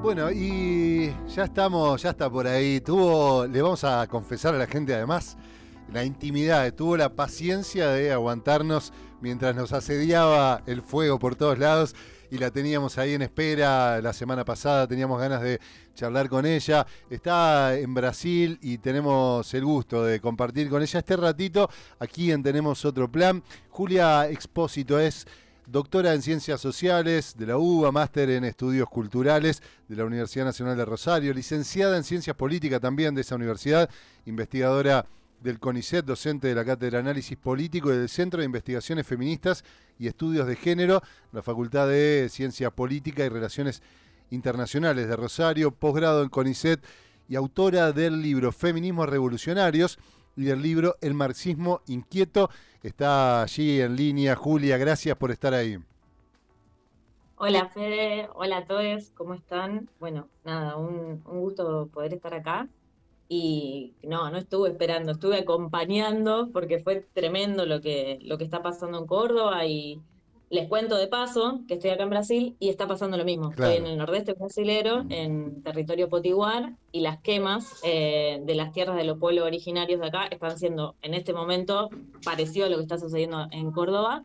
Bueno, y ya está por ahí. Le vamos a confesar a la gente además la intimidad, tuvo la paciencia de aguantarnos mientras nos asediaba el fuego por todos lados y la teníamos ahí en espera la semana pasada, teníamos ganas de charlar con ella. Está en Brasil y tenemos el gusto de compartir con ella este ratito aquí en Tenemos Otro Plan. Julia Expósito es doctora en Ciencias Sociales de la UBA, máster en Estudios Culturales de la Universidad Nacional de Rosario, licenciada en Ciencias Políticas también de esa universidad, investigadora del CONICET, docente de la Cátedra de Análisis Político y del Centro de Investigaciones Feministas y Estudios de Género, la Facultad de Ciencia Política y Relaciones Internacionales de Rosario, posgrado en CONICET y autora del libro Feminismos Revolucionarios y del libro El Marxismo Inquieto. Está allí en línea. Julia, gracias por estar ahí. Hola Fede, hola a todos, ¿cómo están? Bueno, nada, un gusto poder estar acá y no estuve esperando, estuve acompañando porque fue tremendo lo que está pasando en Córdoba y les cuento de paso que estoy acá en Brasil y está pasando lo mismo. Estoy en Claro. el nordeste brasilero, en territorio potiguar y las quemas de las tierras de los pueblos originarios de acá están siendo en este momento parecido a lo que está sucediendo en Córdoba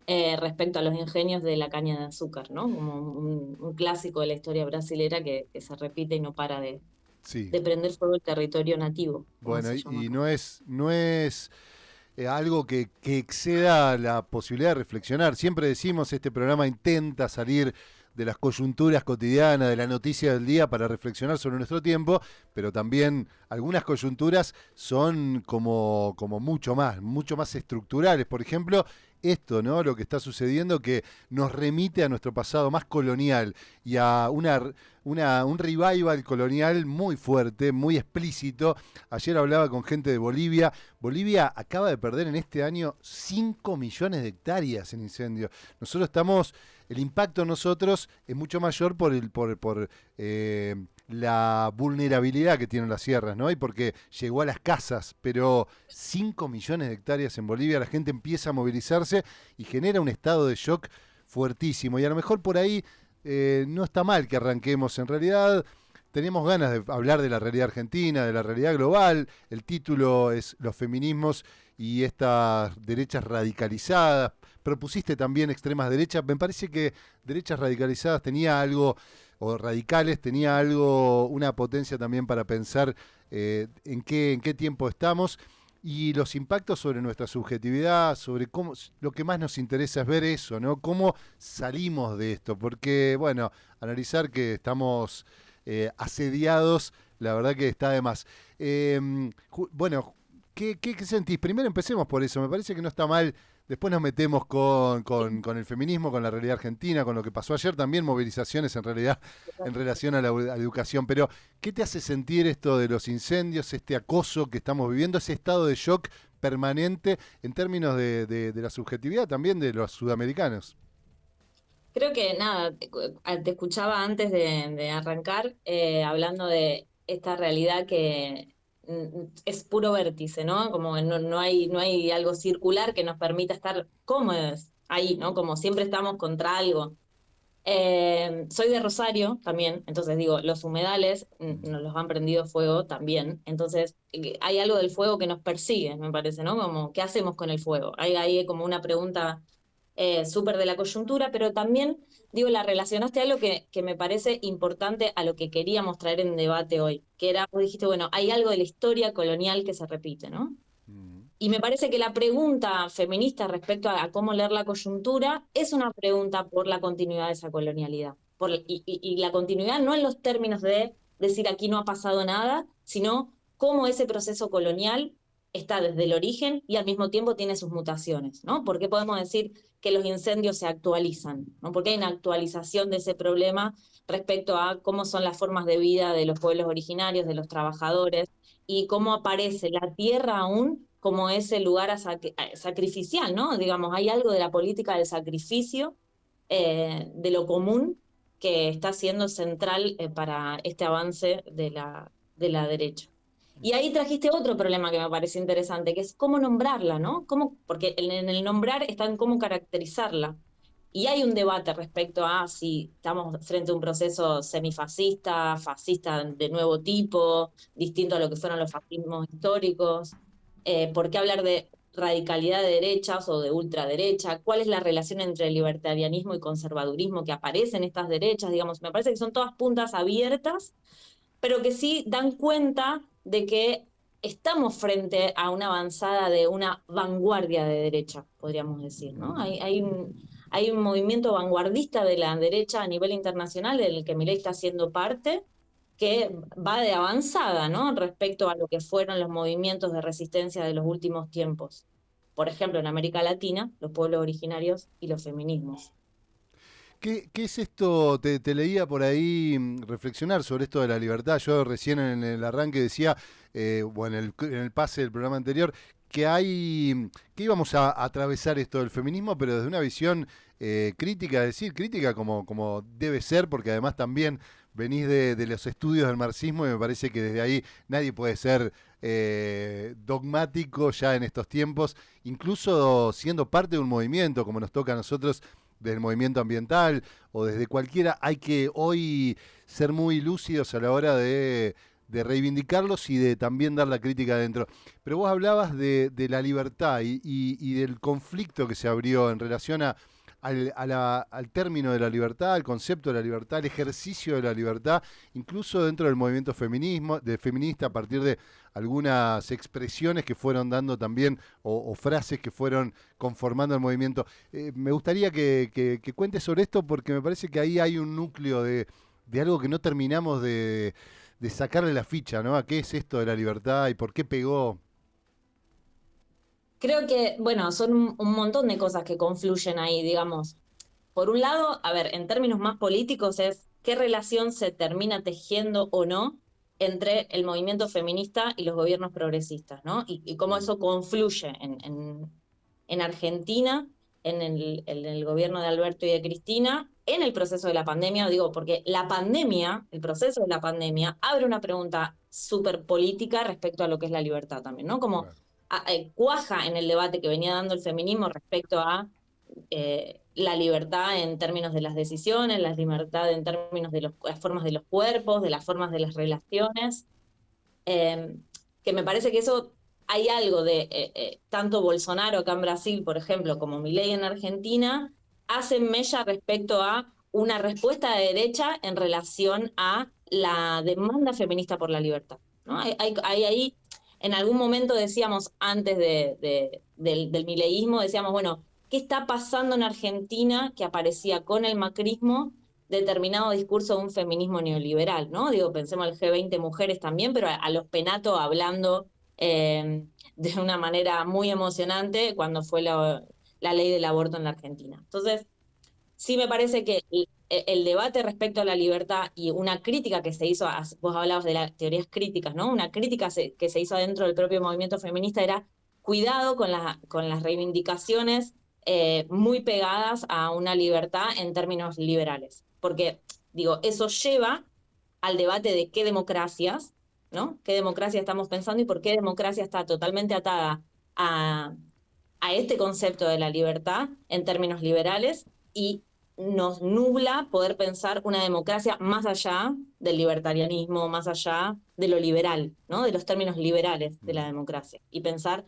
respecto a los ingenios de la caña de azúcar, ¿no? Como un clásico de la historia brasilera que se repite y no para Sí. de prender fuego el territorio nativo, como Bueno, se llama y acá. no es algo que exceda la posibilidad de reflexionar. Siempre decimos, este programa intenta salir de las coyunturas cotidianas, de la noticia del día para reflexionar sobre nuestro tiempo, pero también algunas coyunturas son como mucho más estructurales. Por ejemplo, esto, ¿no? Lo que está sucediendo que nos remite a nuestro pasado más colonial y a un revival colonial muy fuerte, muy explícito. Ayer hablaba con gente de Bolivia. Bolivia acaba de perder en este año 5 millones de hectáreas en incendio. El impacto nosotros es mucho mayor por la vulnerabilidad que tienen las sierras, ¿no? Y porque llegó a las casas, pero 5 millones de hectáreas en Bolivia, la gente empieza a movilizarse y genera un estado de shock fuertísimo. Y a lo mejor por ahí no está mal que arranquemos. En realidad tenemos ganas de hablar de la realidad argentina, de la realidad global. El título es Los feminismos y estas derechas radicalizadas. Propusiste también extremas derechas. Me parece que derechas radicalizadas tenía algo, o radicales, tenía algo, una potencia también para pensar en qué tiempo estamos y los impactos sobre nuestra subjetividad, sobre cómo, lo que más nos interesa es ver eso, ¿no? Cómo salimos de esto, porque, bueno, analizar que estamos asediados, la verdad que está de más. Bueno, ¿qué sentís? Primero empecemos por eso, me parece que no está mal. Después nos metemos con el feminismo, con la realidad argentina, con lo que pasó ayer, también movilizaciones en realidad en relación a la educación. Pero, ¿qué te hace sentir esto de los incendios, este acoso que estamos viviendo, ese estado de shock permanente en términos de la subjetividad también de los sudamericanos? Creo que nada, te escuchaba antes de arrancar hablando de esta realidad que es puro vértice, ¿no? Como que no hay algo circular que nos permita estar cómodos ahí, ¿no? Como siempre estamos contra algo. Soy de Rosario también, entonces digo, los humedales nos los han prendido fuego también, entonces hay algo del fuego que nos persigue, me parece, ¿no? Como, ¿qué hacemos con el fuego? Hay como una pregunta súper de la coyuntura, pero también, digo, la relacionaste a algo que me parece importante a lo que queríamos traer en debate hoy, que era, vos dijiste, bueno, hay algo de la historia colonial que se repite, ¿no? Mm. Y me parece que la pregunta feminista respecto a cómo leer la coyuntura es una pregunta por la continuidad de esa colonialidad. Y la continuidad no en los términos de decir aquí no ha pasado nada, sino cómo ese proceso colonial está desde el origen y al mismo tiempo tiene sus mutaciones, ¿no? ¿Por qué podemos decir que los incendios se actualizan? ¿No? Porque hay una actualización de ese problema respecto a cómo son las formas de vida de los pueblos originarios, de los trabajadores, y cómo aparece la tierra aún como ese lugar a sacrificial, ¿no? Digamos, hay algo de la política del sacrificio, de lo común, que está siendo central para este avance de la derecha. Y ahí trajiste otro problema que me parece interesante, que es cómo nombrarla, ¿no? Porque en el nombrar está en cómo caracterizarla. Y hay un debate respecto a si estamos frente a un proceso semifascista, fascista de nuevo tipo, distinto a lo que fueron los fascismos históricos. ¿Por qué hablar de radicalidad de derechas o de ultraderecha? ¿Cuál es la relación entre libertarianismo y conservadurismo que aparece en estas derechas? Digamos, me parece que son todas puntas abiertas, pero que sí dan cuenta de que estamos frente a una avanzada de una vanguardia de derecha, podríamos decir, ¿no? Hay un movimiento vanguardista de la derecha a nivel internacional del que Milei está siendo parte, que va de avanzada, ¿no? Respecto a lo que fueron los movimientos de resistencia de los últimos tiempos. Por ejemplo, en América Latina, los pueblos originarios y los feminismos. ¿Qué es esto? Te leía por ahí reflexionar sobre esto de la libertad. Yo recién en el arranque decía, o en el pase del programa anterior, que íbamos a atravesar esto del feminismo, pero desde una visión crítica, es decir, crítica como debe ser, porque además también venís de los estudios del marxismo y me parece que desde ahí nadie puede ser dogmático ya en estos tiempos, incluso siendo parte de un movimiento como nos toca a nosotros del movimiento ambiental o desde cualquiera, hay que hoy ser muy lúcidos a la hora de reivindicarlos y de también dar la crítica adentro. Pero vos hablabas de la libertad y del conflicto que se abrió en relación al término de la libertad, al concepto de la libertad, al ejercicio de la libertad, incluso dentro del movimiento feminista, a partir de algunas expresiones que fueron dando también, o frases que fueron conformando el movimiento. Me gustaría que cuentes sobre esto porque me parece que ahí hay un núcleo de algo que no terminamos de sacarle la ficha, ¿no? ¿A qué es esto de la libertad y por qué pegó? Creo que, bueno, son un montón de cosas que confluyen ahí, digamos. Por un lado, a ver, en términos más políticos es qué relación se termina tejiendo o no entre el movimiento feminista y los gobiernos progresistas, ¿no? Y cómo Mm. eso confluye en Argentina, en el gobierno de Alberto y de Cristina, en el proceso de la pandemia, digo, porque la pandemia, el proceso de la pandemia, abre una pregunta súper política respecto a lo que es la libertad también, ¿no? Como Claro. cuaja en el debate que venía dando el feminismo respecto a la libertad en términos de las decisiones, la libertad en términos de las formas de los cuerpos, de las formas de las relaciones, eh, que me parece que eso hay algo de tanto Bolsonaro acá en Brasil, por ejemplo, como Milei en Argentina, hacen mella respecto a una respuesta de derecha en relación a la demanda feminista por la libertad, ¿no? Hay ahí, en algún momento decíamos, antes del mileísmo, decíamos, bueno, ¿qué está pasando en Argentina que aparecía con el macrismo determinado discurso de un feminismo neoliberal, ¿no? Digo, pensemos al G20 mujeres también, pero a los Penato hablando de una manera muy emocionante cuando fue la ley del aborto en la Argentina. Entonces, sí me parece que el debate respecto a la libertad y una crítica que se hizo, vos hablabas de las teorías críticas, ¿no? Una crítica que se hizo dentro del propio movimiento feminista era cuidado con las reivindicaciones muy pegadas a una libertad en términos liberales. Porque, digo, eso lleva al debate de qué democracias, ¿no? ¿Qué democracia estamos pensando y por qué democracia está totalmente atada a, a este concepto de la libertad en términos liberales y nos nubla poder pensar una democracia más allá del libertarianismo, más allá de lo liberal, ¿no? De los términos liberales de la Mm. democracia. Y pensar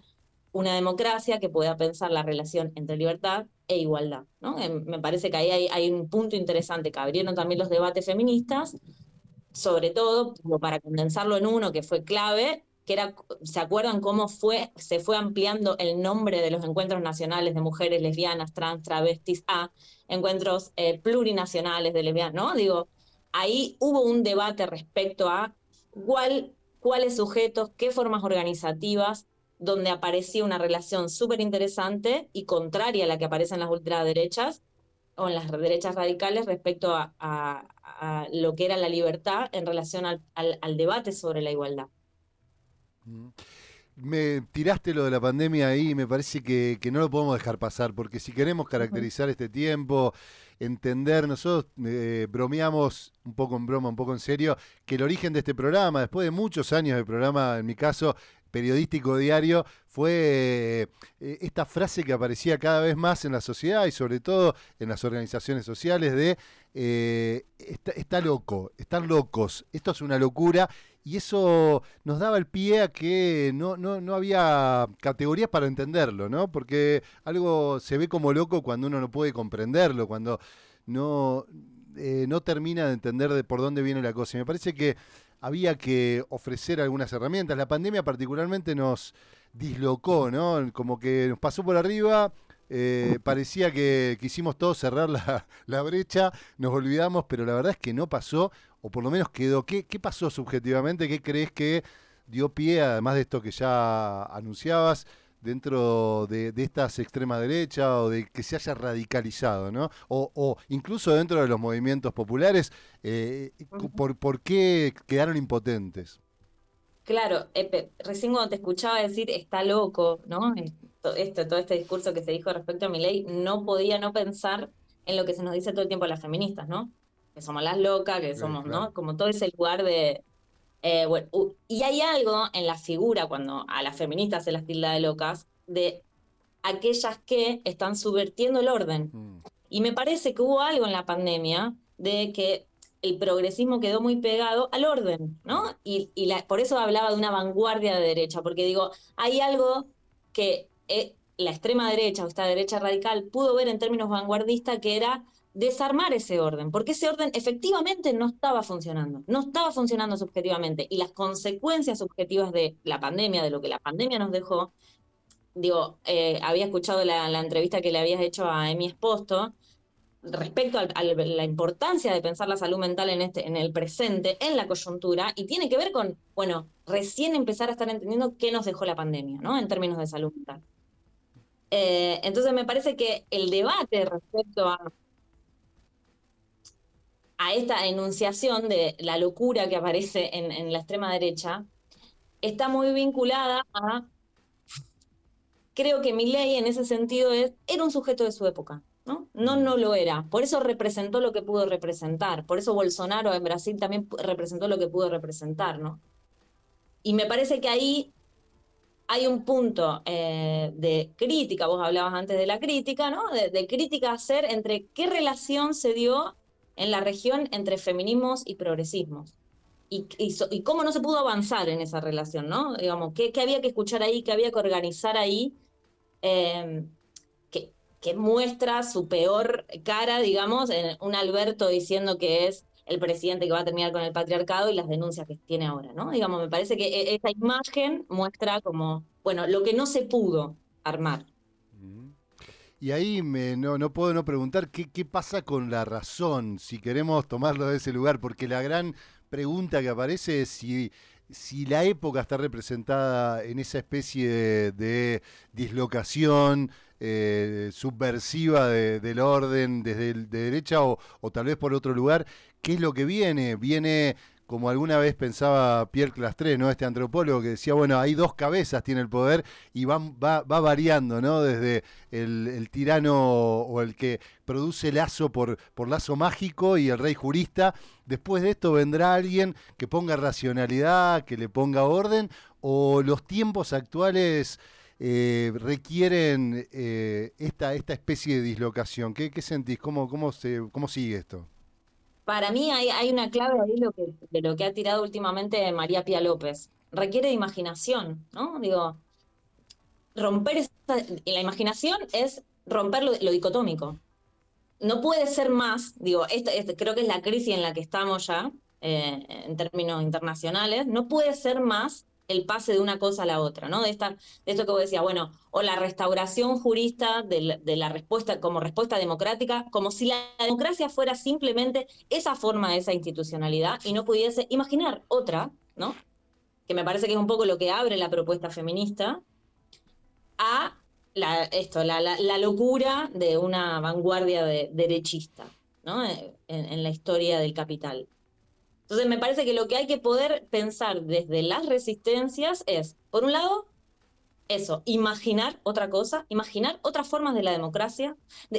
una democracia que pueda pensar la relación entre libertad e igualdad, ¿no? Me parece que ahí hay un punto interesante que abrieron también los debates feministas, sobre todo, como para condensarlo en uno que fue clave, que era, ¿se acuerdan cómo se fue ampliando el nombre de los encuentros nacionales de mujeres lesbianas, trans, travestis a encuentros plurinacionales de lesbianas, ¿no? Digo, ahí hubo un debate respecto a cuáles sujetos, qué formas organizativas, donde aparecía una relación súper interesante y contraria a la que aparece en las ultraderechas, o en las derechas radicales respecto a lo que era la libertad en relación al debate sobre la igualdad. Mm. Me tiraste lo de la pandemia ahí y me parece que no lo podemos dejar pasar, porque si queremos Uh -huh. caracterizar este tiempo, entender, nosotros bromeamos un poco en broma, un poco en serio, que el origen de este programa, después de muchos años de programa, en mi caso, periodístico diario, fue esta frase que aparecía cada vez más en la sociedad y sobre todo en las organizaciones sociales de está loco, están locos, esto es una locura. Y eso nos daba el pie a que no había categorías para entenderlo, ¿no? Porque algo se ve como loco cuando uno no puede comprenderlo, cuando no, no termina de entender de por dónde viene la cosa. Y me parece que había que ofrecer algunas herramientas. La pandemia particularmente nos dislocó, ¿no? Como que nos pasó por arriba. Parecía que quisimos todos cerrar la brecha, nos olvidamos, pero la verdad es que no pasó, o por lo menos quedó. ¿Qué pasó subjetivamente? ¿Qué crees que dio pie, además de esto que ya anunciabas, dentro de estas extrema derecha o de que se haya radicalizado, ¿no? O incluso dentro de los movimientos populares, ¿por qué quedaron impotentes? Claro, recién cuando te escuchaba decir está loco, ¿no? Todo este discurso que se dijo respecto a Milei, no podía no pensar en lo que se nos dice todo el tiempo a las feministas, ¿no? Que somos las locas, que somos, Claro. ¿no? Como todo ese lugar de... bueno, y hay algo en la figura, cuando a las feministas se las tilda de locas, de aquellas que están subvirtiendo el orden. Mm. Y me parece que hubo algo en la pandemia de que el progresismo quedó muy pegado al orden, ¿no? Por eso hablaba de una vanguardia de derecha, porque digo, hay algo que la extrema derecha o esta derecha radical pudo ver en términos vanguardistas que era desarmar ese orden, porque ese orden efectivamente no estaba funcionando subjetivamente, y las consecuencias subjetivas de la pandemia, de lo que la pandemia nos dejó, digo, había escuchado la entrevista que le habías hecho a Emi Esposto respecto a la importancia de pensar la salud mental en el presente, en la coyuntura, y tiene que ver con, bueno, recién empezar a estar entendiendo qué nos dejó la pandemia, ¿no? En términos de salud mental. Entonces me parece que el debate respecto a esta enunciación de la locura que aparece en la extrema derecha está muy vinculada a, creo que Milei en ese sentido era un sujeto de su época. ¿No? No, Mm. no lo era. Por eso representó lo que pudo representar. Por eso Bolsonaro en Brasil también representó lo que pudo representar, ¿no? Y me parece que ahí hay un punto de crítica, vos hablabas antes de la crítica, ¿no? De crítica a hacer entre qué relación se dio en la región entre feminismos y progresismos. Y cómo no se pudo avanzar en esa relación, ¿no? Digamos, qué había que escuchar ahí, qué había que organizar ahí, eh, que muestra su peor cara, digamos, en un Alberto diciendo que es el presidente que va a terminar con el patriarcado y las denuncias que tiene ahora, ¿no? Digamos, me parece que esa imagen muestra como, bueno, lo que no se pudo armar. Mm. Y ahí no puedo no preguntar qué pasa con la razón, si queremos tomarlo de ese lugar, porque la gran pregunta que aparece es si la época está representada en esa especie de dislocación subversiva del orden desde de derecha o tal vez por otro lugar. ¿Qué es lo que viene? Viene, como alguna vez pensaba Pierre Clastres, ¿no? Este antropólogo que decía, bueno, hay dos cabezas, tiene el poder y va variando, ¿no? Desde el tirano o el que produce lazo por lazo mágico y el rey jurista. Después de esto vendrá alguien que ponga racionalidad, que le ponga orden, o los tiempos actuales requieren esta especie de dislocación. ¿Qué sentís? ¿Cómo sigue esto? Para mí hay una clave ahí de lo que ha tirado últimamente María Pía López. Requiere de imaginación, ¿no? Digo, romper esa, la imaginación es romper lo dicotómico. No puede ser más, digo, creo que es la crisis en la que estamos ya, en términos internacionales, no puede ser más el pase de una cosa a la otra, ¿no? De esto que vos decías, bueno, o la restauración jurista de la respuesta como respuesta democrática, como si la democracia fuera simplemente esa forma de esa institucionalidad y no pudiese imaginar otra, ¿no? Que me parece que es un poco lo que abre la propuesta feminista, a la locura de una vanguardia derechista, ¿no? En la historia del capital. Entonces me parece que lo que hay que poder pensar desde las resistencias es, por un lado, eso, imaginar otra cosa, imaginar otras formas de la democracia,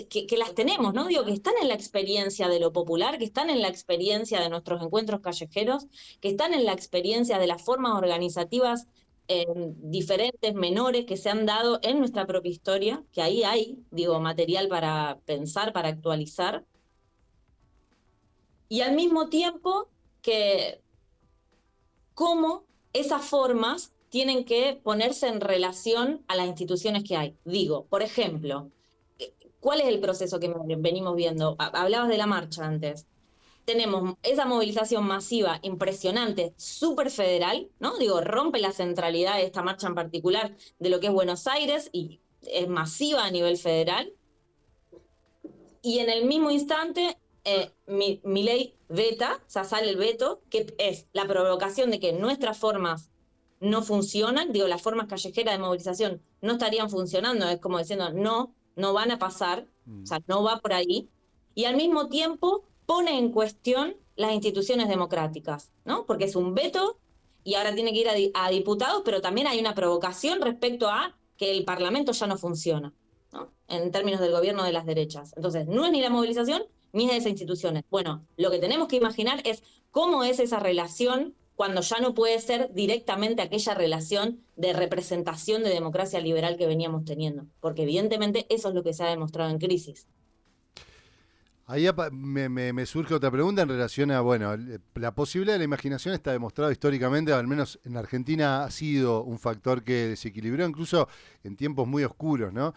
que las tenemos, ¿no? Digo, que están en la experiencia de lo popular, que están en la experiencia de nuestros encuentros callejeros, que están en la experiencia de las formas organizativas diferentes, menores, que se han dado en nuestra propia historia, que ahí hay, digo, material para pensar, para actualizar, y al mismo tiempo que cómo esas formas tienen que ponerse en relación a las instituciones que hay. Digo, por ejemplo, ¿cuál es el proceso que venimos viendo? Hablabas de la marcha antes. Tenemos esa movilización masiva, impresionante, súper federal, ¿no? Digo, rompe la centralidad de esta marcha en particular de lo que es Buenos Aires y es masiva a nivel federal. Y en el mismo instante, mi ley veta, o sea, sale el veto, que es la provocación de que nuestras formas no funcionan, digo, las formas callejeras de movilización no estarían funcionando, es como diciendo, no, no van a pasar, o sea, no va por ahí, y al mismo tiempo pone en cuestión las instituciones democráticas, ¿no? Porque es un veto y ahora tiene que ir a diputados, pero también hay una provocación respecto a que el Parlamento ya no funciona, ¿no? En términos del gobierno de las derechas. Entonces, no es ni la movilización ni es de esas instituciones. Bueno, lo que tenemos que imaginar es cómo es esa relación cuando ya no puede ser directamente aquella relación de representación de democracia liberal que veníamos teniendo, porque evidentemente eso es lo que se ha demostrado en crisis. Ahí me surge otra pregunta en relación a, bueno, la posibilidad de la imaginación está demostrado históricamente, al menos en la Argentina ha sido un factor que desequilibró incluso en tiempos muy oscuros, ¿no?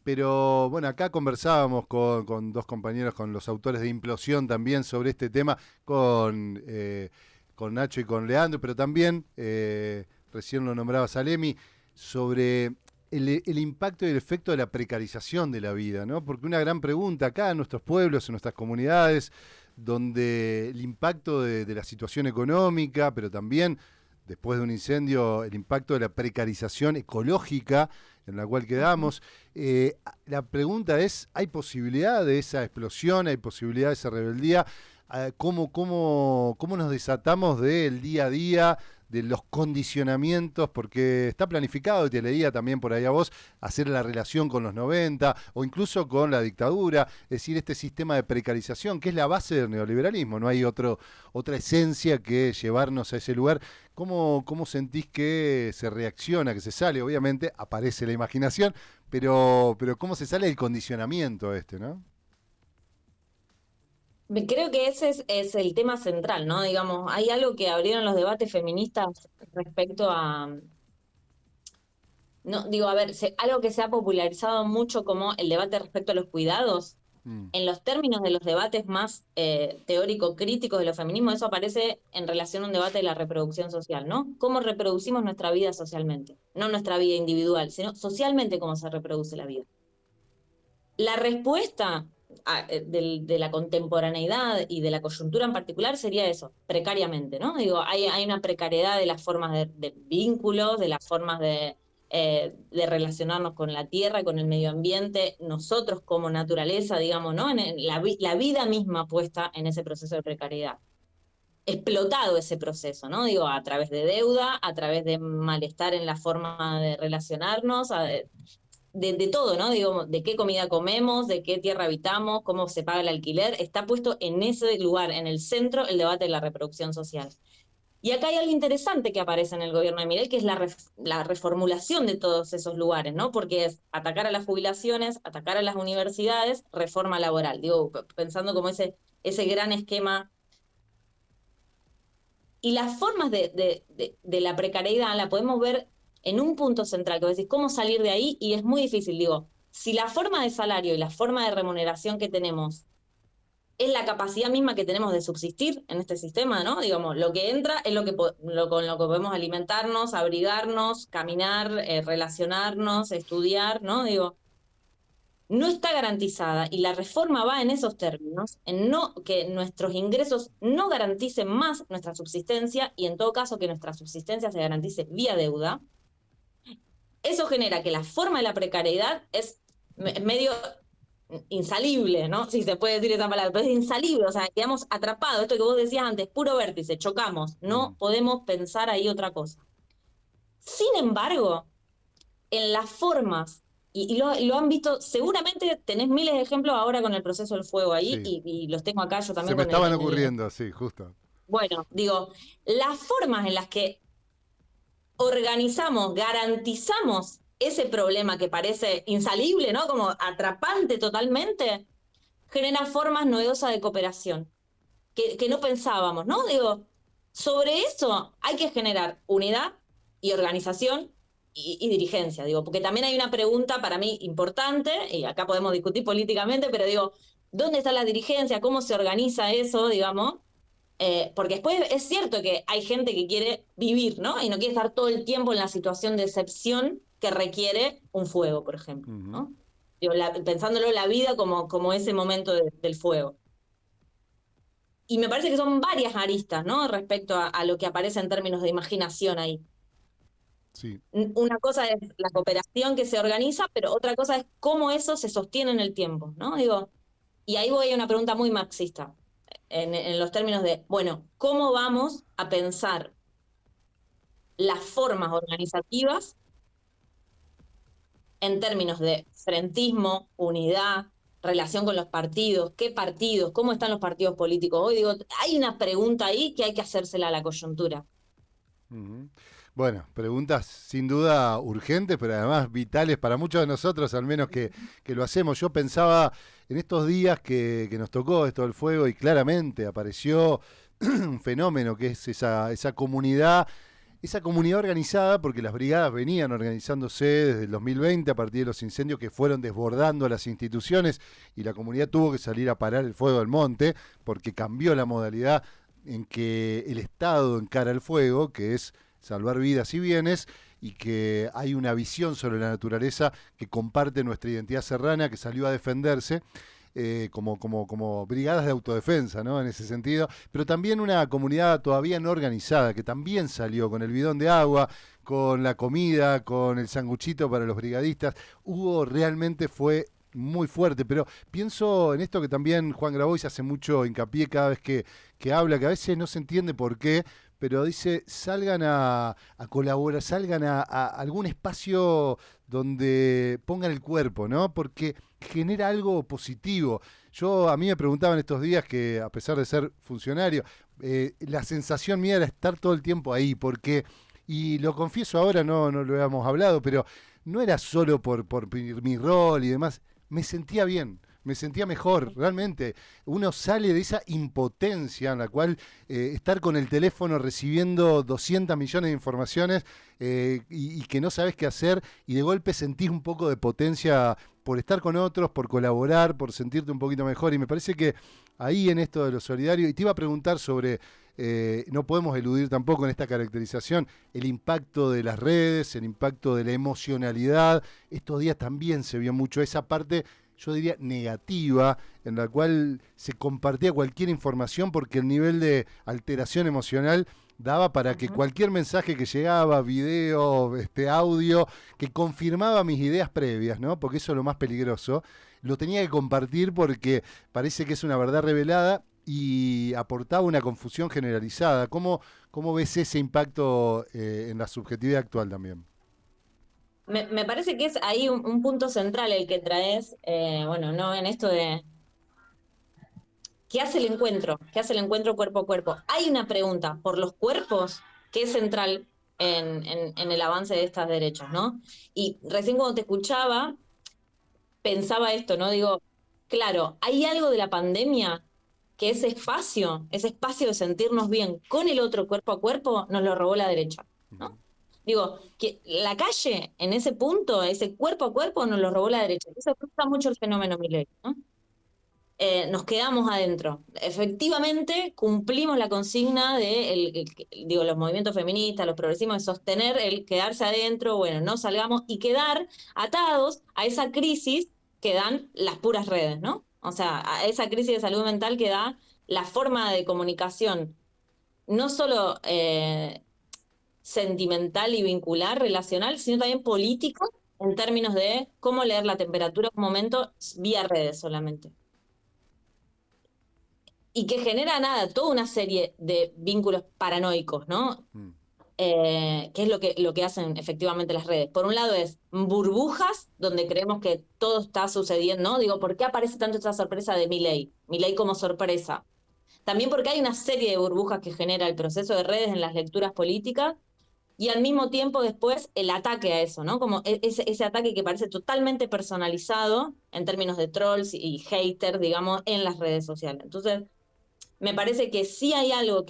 Pero bueno, acá conversábamos con dos compañeros, con los autores de Implosión también sobre este tema, con Nacho y con Leandro, pero también, recién lo nombraba Salemi, sobre el impacto y el efecto de la precarización de la vida, ¿no? Porque una gran pregunta acá en nuestros pueblos, en nuestras comunidades, donde el impacto de la situación económica, pero también después de un incendio, el impacto de la precarización ecológica en la cual quedamos. La pregunta es, ¿hay posibilidad de esa explosión? ¿Hay posibilidad de esa rebeldía? ¿Cómo nos desatamos del día a día, de los condicionamientos? Porque está planificado, y te leía también por ahí a vos, hacer la relación con los 90 o incluso con la dictadura, es decir, este sistema de precarización que es la base del neoliberalismo, no hay otra esencia que llevarnos a ese lugar. ¿Cómo sentís que se reacciona, que se sale? Obviamente aparece la imaginación, pero ¿cómo se sale del condicionamiento ¿no? Creo que ese es el tema central, ¿no? Digamos, hay algo que abrieron los debates feministas respecto a, no, digo, a ver, algo que se ha popularizado mucho como el debate respecto a los cuidados. En los términos de los debates más teórico-críticos de los feminismos, eso aparece en relación a un debate de la reproducción social, ¿no? ¿Cómo reproducimos nuestra vida socialmente? No nuestra vida individual, sino socialmente cómo se reproduce la vida. La respuesta de la contemporaneidad y de la coyuntura en particular sería eso, precariamente, ¿no? Digo, hay una precariedad de las formas de vínculos, de las formas de relacionarnos con la tierra, con el medio ambiente, nosotros como naturaleza, digamos, ¿no? En la vida misma puesta en ese proceso de precariedad. Explotado ese proceso, ¿no? Digo, a través de deuda, a través de malestar en la forma de relacionarnos, de todo, ¿no? Digo, de qué comida comemos, de qué tierra habitamos, cómo se paga el alquiler, está puesto en ese lugar, en el centro, el debate de la reproducción social. Y acá hay algo interesante que aparece en el gobierno de Milei, que es la reformulación de todos esos lugares, ¿no? Porque es atacar a las jubilaciones, atacar a las universidades, reforma laboral. Digo, pensando como ese gran esquema. Y las formas de la precariedad la podemos ver en un punto central, que vos decís, ¿cómo salir de ahí? Y es muy difícil, digo, si la forma de salario y la forma de remuneración que tenemos es la capacidad misma que tenemos de subsistir en este sistema, ¿no? Digamos, lo que entra es con lo que podemos alimentarnos, abrigarnos, caminar, relacionarnos, estudiar, ¿no? Digo, no está garantizada y la reforma va en esos términos, en no que nuestros ingresos no garanticen más nuestra subsistencia y en todo caso que nuestra subsistencia se garantice vía deuda. Eso genera que la forma de la precariedad es medio insalible, ¿no? Si se puede decir esa palabra, pero es insalible, o sea, quedamos atrapados, esto que vos decías antes, puro vértice, chocamos, no podemos pensar ahí otra cosa. Sin embargo, en las formas, y lo han visto, seguramente tenés miles de ejemplos ahora con el proceso del fuego ahí, Sí. y los tengo acá yo también Se me con estaban ocurriendo, sí, justo. Bueno, digo, las formas en las que organizamos, garantizamos ese problema que parece insalible, ¿no? Como atrapante totalmente, genera formas novedosas de cooperación que no pensábamos, ¿no? Digo, sobre eso hay que generar unidad y organización y dirigencia, digo, porque también hay una pregunta para mí importante, y acá podemos discutir políticamente, pero digo, ¿dónde está la dirigencia? ¿Cómo se organiza eso, digamos? Porque después es cierto que hay gente que quiere vivir, ¿no? Y no quiere estar todo el tiempo en la situación de excepción que requiere un fuego, por ejemplo, ¿no? Digo, pensándolo la vida como ese momento del fuego. Y me parece que son varias aristas, ¿no? Respecto a lo que aparece en términos de imaginación ahí. Sí. Una cosa es la cooperación que se organiza, pero otra cosa es cómo eso se sostiene en el tiempo, ¿no? Digo, y ahí voy a una pregunta muy marxista, en los términos de, bueno, ¿cómo vamos a pensar las formas organizativas en términos de frentismo, unidad, relación con los partidos, cómo están los partidos políticos hoy? Digo, hay una pregunta ahí que hay que hacérsela a la coyuntura. Bueno, preguntas sin duda urgentes, pero además vitales para muchos de nosotros, al menos que lo hacemos. Yo pensaba en estos días que nos tocó esto del fuego y claramente apareció un fenómeno que es esa comunidad organizada, porque las brigadas venían organizándose desde el 2020 a partir de los incendios que fueron desbordando a las instituciones y la comunidad tuvo que salir a parar el fuego del monte porque cambió la modalidad en que el Estado encara el fuego, que es salvar vidas y bienes, y que hay una visión sobre la naturaleza que comparte nuestra identidad serrana, que salió a defenderse. Como brigadas de autodefensa, ¿no? En ese sentido, pero también una comunidad todavía no organizada, que también salió con el bidón de agua, con la comida, con el sanguchito para los brigadistas. Realmente fue muy fuerte, pero pienso en esto que también Juan Grabois hace mucho hincapié cada vez que habla, que a veces no se entiende por qué, pero dice, salgan a colaborar, salgan a algún espacio donde pongan el cuerpo, ¿no? Porque genera algo positivo. A mí me preguntaban estos días que, a pesar de ser funcionario, la sensación mía era estar todo el tiempo ahí, porque, y lo confieso ahora, no lo habíamos hablado, pero no era solo por mi rol y demás, me sentía bien. Me sentía mejor, realmente. Uno sale de esa impotencia en la cual estar con el teléfono recibiendo 200 millones de informaciones y que no sabes qué hacer y de golpe sentís un poco de potencia por estar con otros, por colaborar, por sentirte un poquito mejor. Y me parece que ahí en esto de lo solidario, y te iba a preguntar sobre, no podemos eludir tampoco en esta caracterización, el impacto de las redes, el impacto de la emocionalidad. Estos días también se vio mucho esa parte, yo diría, negativa, en la cual se compartía cualquier información porque el nivel de alteración emocional daba para que cualquier mensaje que llegaba, video, audio, que confirmaba mis ideas previas, ¿no? Porque eso es lo más peligroso, lo tenía que compartir porque parece que es una verdad revelada y aportaba una confusión generalizada. ¿Cómo ves ese impacto en la subjetividad actual también? Me parece que es ahí un punto central el que traes, bueno, no en esto de ¿qué hace el encuentro? ¿Qué hace el encuentro cuerpo a cuerpo? Hay una pregunta por los cuerpos que es central en el avance de estos derechos, ¿no? Y recién cuando te escuchaba, pensaba esto, ¿no? Digo, claro, hay algo de la pandemia que ese espacio de sentirnos bien con el otro cuerpo a cuerpo, nos lo robó la derecha, ¿no? Digo, que la calle, en ese punto, ese cuerpo a cuerpo, nos lo robó la derecha. Eso frustra mucho el fenómeno Milei, ¿no? Nos quedamos adentro. Efectivamente, cumplimos la consigna de digo, los movimientos feministas, los progresismos, de sostener el quedarse adentro, bueno, no salgamos y quedar atados a esa crisis que dan las puras redes, ¿no? O sea, a esa crisis de salud mental que da la forma de comunicación, no solo sentimental y vincular, relacional, sino también política, en términos de cómo leer la temperatura en un momento vía redes solamente. Y que genera toda una serie de vínculos paranoicos, ¿no? Que es lo que hacen efectivamente las redes. Por un lado es burbujas, donde creemos que todo está sucediendo, ¿no? Digo, ¿por qué aparece tanto esta sorpresa de Milei? Milei como sorpresa. También porque hay una serie de burbujas que genera el proceso de redes en las lecturas políticas, y al mismo tiempo después el ataque a eso, ¿no? Como ese ataque que parece totalmente personalizado en términos de trolls y haters, digamos, en las redes sociales. Entonces, me parece que sí hay algo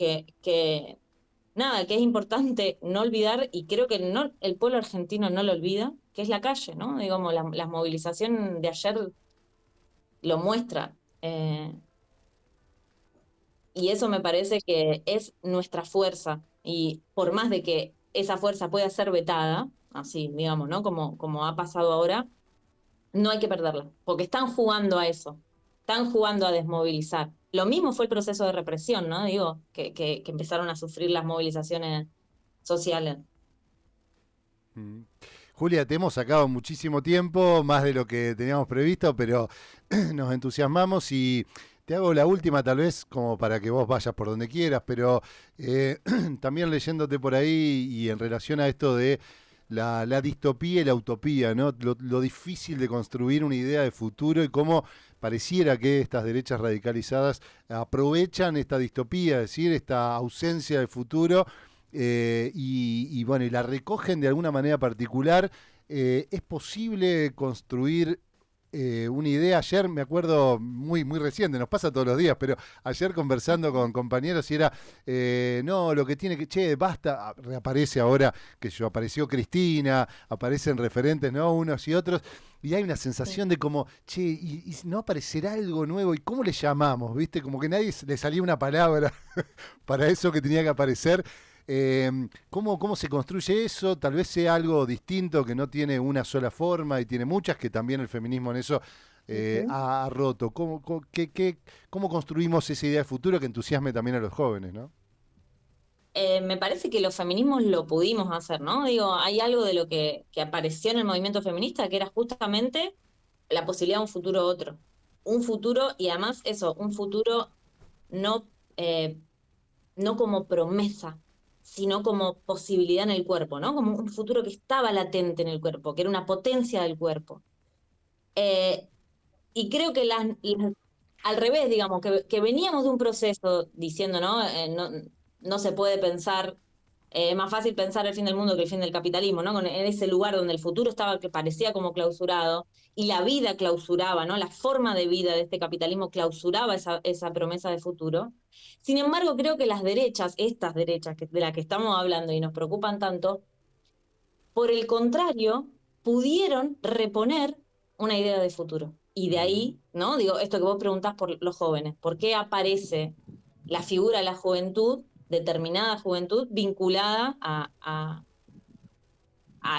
nada, que es importante no olvidar, y creo que no, el pueblo argentino no lo olvida, que es la calle, ¿no? Digamos, la movilización de ayer lo muestra. Y eso me parece que es nuestra fuerza. Y por más de que esa fuerza pueda ser vetada, así, digamos, ¿no? Como ha pasado ahora, no hay que perderla, porque están jugando a eso, están jugando a desmovilizar. Lo mismo fue el proceso de represión, ¿no? Digo, que empezaron a sufrir las movilizaciones sociales. Mm. Julia, te hemos sacado muchísimo tiempo, más de lo que teníamos previsto, pero nos entusiasmamos y te hago la última tal vez como para que vos vayas por donde quieras, pero también leyéndote por ahí y en relación a esto de la distopía y la utopía, ¿no? Lo difícil de construir una idea de futuro y cómo pareciera que estas derechas radicalizadas aprovechan esta distopía, es decir, esta ausencia de futuro bueno, y la recogen de alguna manera particular. ¿Es posible construir una idea? Ayer me acuerdo muy reciente, nos pasa todos los días, pero ayer conversando con compañeros y era, no, lo que tiene que, che, basta, reaparece ahora, que yo, apareció Cristina, aparecen referentes, ¿no? Unos y otros, y hay una sensación de como, che, y no aparecerá algo nuevo, ¿y cómo le llamamos? ¿Viste? Como que nadie le salía una palabra para eso que tenía que aparecer. ¿Cómo se construye eso? Tal vez sea algo distinto que no tiene una sola forma y tiene muchas, que también el feminismo en eso ha roto. ¿Cómo construimos esa idea de futuro que entusiasme también a los jóvenes, ¿no? Me parece que los feminismos lo pudimos hacer, ¿no? Digo, hay algo de lo que apareció en el movimiento feminista que era justamente la posibilidad de un futuro otro. Un futuro, y además eso, un futuro no, no como promesa, sino como posibilidad en el cuerpo, ¿no? Como un futuro que estaba latente en el cuerpo, que era una potencia del cuerpo. Eh, y creo que al revés, digamos, que veníamos de un proceso diciendo, ¿no? No se puede pensar, es más fácil pensar el fin del mundo que el fin del capitalismo, ¿no? En ese lugar donde el futuro estaba que parecía como clausurado y la vida clausuraba, ¿no? La forma de vida de este capitalismo clausuraba esa promesa de futuro. Sin embargo, creo que las derechas, estas derechas de las que estamos hablando y nos preocupan tanto, por el contrario, pudieron reponer una idea de futuro. Y de ahí, ¿no? Digo, esto que vos preguntás por los jóvenes, ¿por qué aparece la figura de la juventud, determinada juventud, vinculada a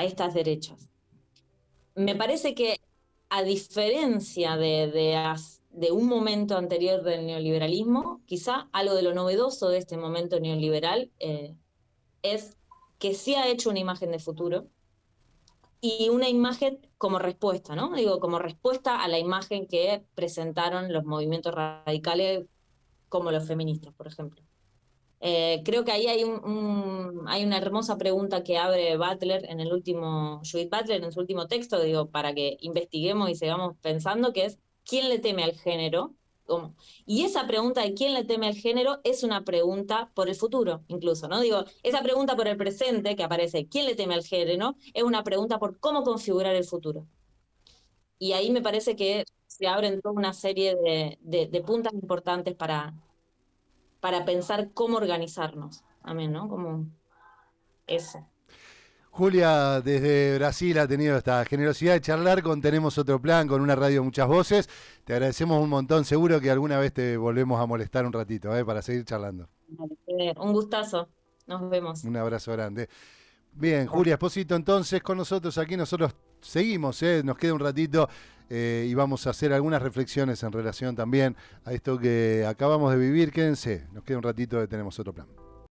estas derechas? Me parece que, a diferencia de un momento anterior del neoliberalismo, quizá algo de lo novedoso de este momento neoliberal es que sí ha hecho una imagen de futuro, y una imagen como respuesta, ¿no? Digo, como respuesta a la imagen que presentaron los movimientos radicales como los feministas, por ejemplo. Creo que ahí hay una hermosa pregunta que abre Butler en el último, Judith Butler en su último texto, digo, para que investiguemos y sigamos pensando, que es ¿quién le teme al género? ¿Cómo? Y esa pregunta de quién le teme al género es una pregunta por el futuro, incluso, ¿no? Digo, esa pregunta por el presente que aparece, ¿quién le teme al género? Es una pregunta por cómo configurar el futuro. Y ahí me parece que se abren toda una serie de puntas importantes para pensar cómo organizarnos. Amén, ¿no? Como eso. Julia, desde Brasil ha tenido esta generosidad de charlar con Tenemos Otro Plan, con una radio de muchas voces. Te agradecemos un montón, seguro que alguna vez te volvemos a molestar un ratito, para seguir charlando. Un gustazo. Nos vemos. Un abrazo grande. Bien, Julia Espósito, entonces con nosotros aquí, nosotros seguimos, nos queda un ratito y vamos a hacer algunas reflexiones en relación también a esto que acabamos de vivir. Quédense, nos queda un ratito de Tenemos Otro Plan.